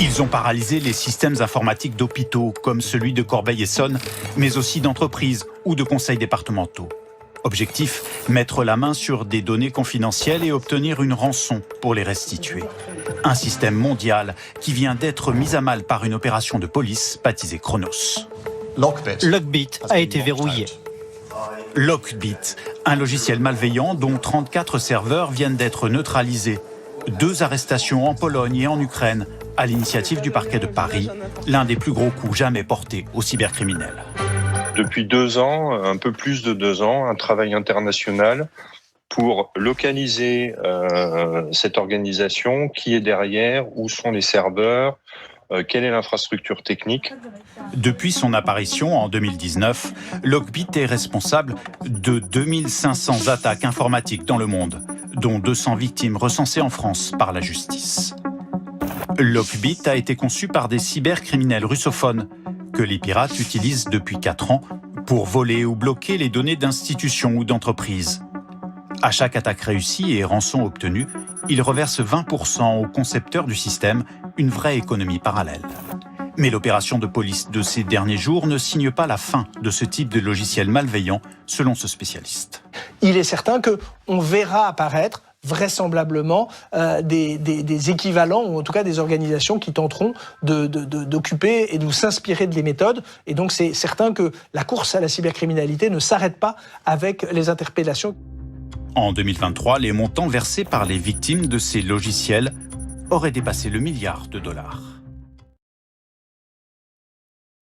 Ils ont paralysé les systèmes informatiques d'hôpitaux, comme celui de Corbeil-Essonnes, mais aussi d'entreprises ou de conseils départementaux. Objectif, mettre la main sur des données confidentielles et obtenir une rançon pour les restituer. Un système mondial qui vient d'être mis à mal par une opération de police baptisée Chronos. Lockbit a été verrouillé. Lockbit, un logiciel malveillant dont 34 serveurs viennent d'être neutralisés. 2 arrestations en Pologne et en Ukraine, à l'initiative du parquet de Paris, l'un des plus gros coups jamais portés aux cybercriminels. Depuis 2 ans, un peu plus de 2 ans, un travail international pour localiser cette organisation, qui est derrière, où sont les serveurs, quelle est l'infrastructure technique. Depuis son apparition en 2019, Lockbit est responsable de 2500 attaques informatiques dans le monde, dont 200 victimes recensées en France par la justice. Lockbit a été conçu par des cybercriminels russophones que les pirates utilisent depuis 4 ans pour voler ou bloquer les données d'institutions ou d'entreprises. À chaque attaque réussie et rançon obtenue, ils reversent 20% aux concepteurs du système, une vraie économie parallèle. Mais l'opération de police de ces derniers jours ne signe pas la fin de ce type de logiciel malveillant, selon ce spécialiste. Il est certain qu'on verra apparaître vraisemblablement des équivalents, ou en tout cas des organisations qui tenteront d'occuper et de s'inspirer de les méthodes. Et donc c'est certain que la course à la cybercriminalité ne s'arrête pas avec les interpellations. En 2023, les montants versés par les victimes de ces logiciels auraient dépassé le $1 milliard.